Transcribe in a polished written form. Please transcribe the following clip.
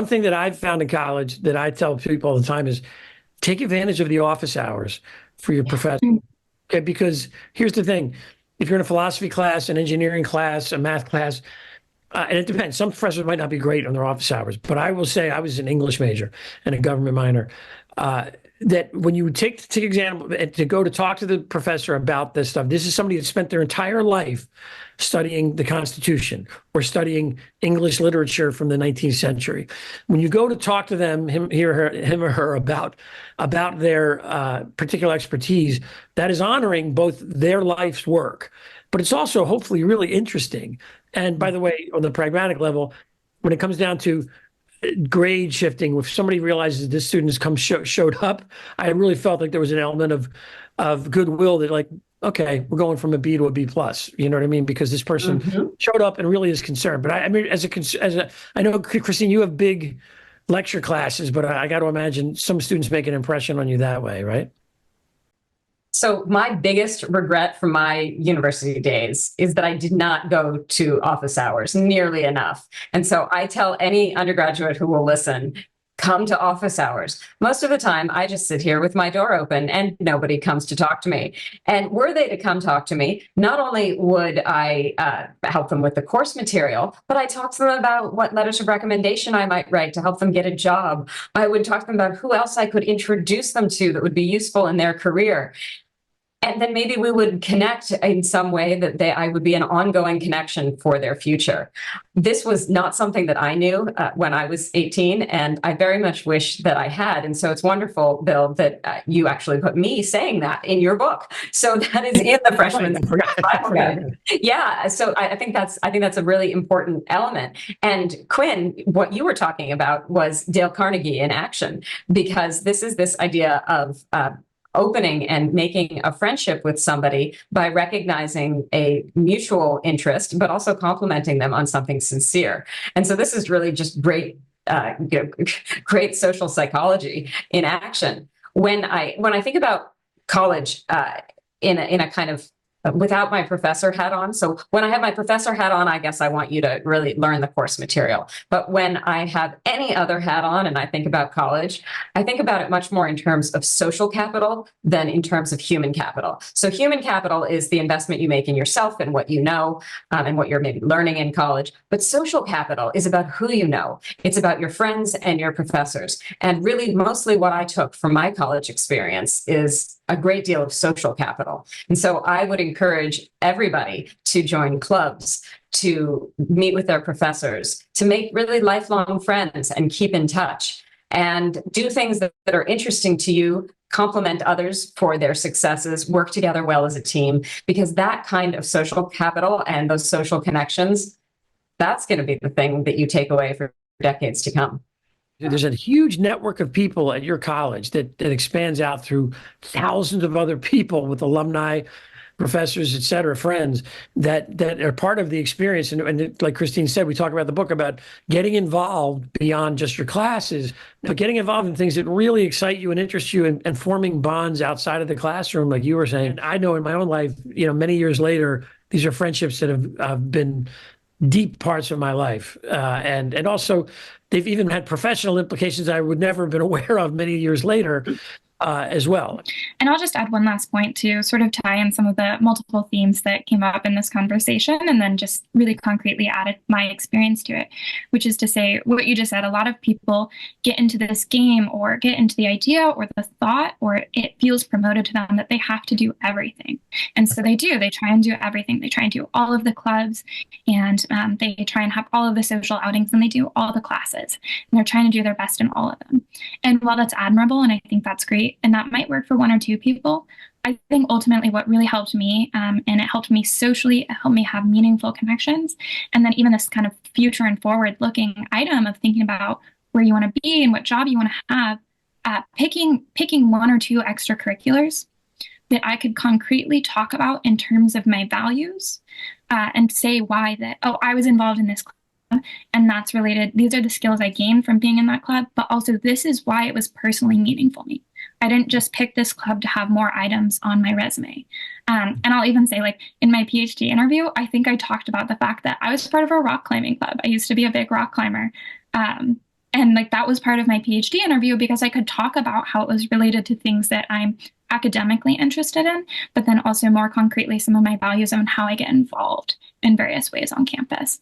thing that I've found in college that I tell people all the time is take advantage of the office hours for your professor. Okay, because here's the thing. If you're in a philosophy class, an engineering class, a math class, and it depends. Some professors might not be great on their office hours, but I will say I was an English major and a government minor. That when you take example and to go to talk to the professor about this stuff, this is somebody that spent their entire life studying the Constitution or studying English literature from the 19th century. When you go to talk to them, him or her about their particular expertise, that is honoring both their life's work, but it's also hopefully really interesting. And by the way, on the pragmatic level, when it comes down to grade shifting, if somebody realizes this student has showed up, I really felt like there was an element of goodwill that like, okay, we're going from a B to a B plus. You know what I mean? Because this person showed up and really is concerned. But I mean, I know, Christine, you have big lecture classes, but I got to imagine some students make an impression on you that way, right? So my biggest regret from my university days is that I did not go to office hours nearly enough. And so I tell any undergraduate who will listen, come to office hours. Most of the time, I just sit here with my door open and nobody comes to talk to me. And were they to come talk to me, not only would I help them with the course material, but I talk to them about what letters of recommendation I might write to help them get a job. I would talk to them about who else I could introduce them to that would be useful in their career. And then maybe we would connect in some way that I would be an ongoing connection for their future. This was not something that I knew when I was 18, and I very much wish that I had. And so it's wonderful, Bill, that you actually put me saying that in your book. So that is in the freshman's Bible guide. Yeah. So I think that's a really important element. And Quinn, what you were talking about was Dale Carnegie in action, because this is this idea of opening and making a friendship with somebody by recognizing a mutual interest, but also complimenting them on something sincere. And so this is really just great, great social psychology in action. When I think about college in a kind of without my professor hat on. So when I have my professor hat on, I guess I want you to really learn the course material. But when I have any other hat on and I think about college, I think about it much more in terms of social capital than in terms of human capital. So human capital is the investment you make in yourself and what you know and what you're maybe learning in college. But social capital is about who you know. It's about your friends and your professors. And really, mostly what I took from my college experience is a great deal of social capital. And so I would encourage everybody to join clubs, to meet with their professors, to make really lifelong friends and keep in touch, and do things that are interesting to you, compliment others for their successes, work together well as a team, because that kind of social capital and those social connections, that's going to be the thing that you take away for decades to come. There's a huge network of people at your college that expands out through thousands of other people with alumni, professors, et cetera, friends that are part of the experience. And like Christine said, we talk about the book about getting involved beyond just your classes, but getting involved in things that really excite you and interest you, and forming bonds outside of the classroom, like you were saying. I know in my own life, many years later, these are friendships that have been deep parts of my life. And also, they've even had professional implications I would never have been aware of many years later as well. And I'll just add one last point to sort of tie in some of the multiple themes that came up in this conversation, and then just really concretely added my experience to it, which is to say what you just said. A lot of people get into this game or get into the idea or the thought, or it feels promoted to them that they have to do everything. And so they try and do everything. They try and do all of the clubs, and they try and have all of the social outings, and they do all the classes, and they're trying to do their best in all of them. And while that's admirable, and I think that's great, and that might work for one or two people, I think ultimately what really helped me, and it helped me socially, it helped me have meaningful connections. And then even this kind of future and forward looking item of thinking about where you want to be and what job you want to have, picking one or two extracurriculars that I could concretely talk about in terms of my values, and say why that, oh, I was involved in this club, and that's related. These are the skills I gained from being in that club, but also this is why it was personally meaningful to me. I didn't just pick this club to have more items on my resume. And I'll even say, like, in my PhD interview, I think I talked about the fact that I was part of a rock climbing club. I used to be a big rock climber. And And like that was part of my PhD interview because I could talk about how it was related to things that I'm academically interested in, but then also more concretely some of my values and how I get involved in various ways on campus.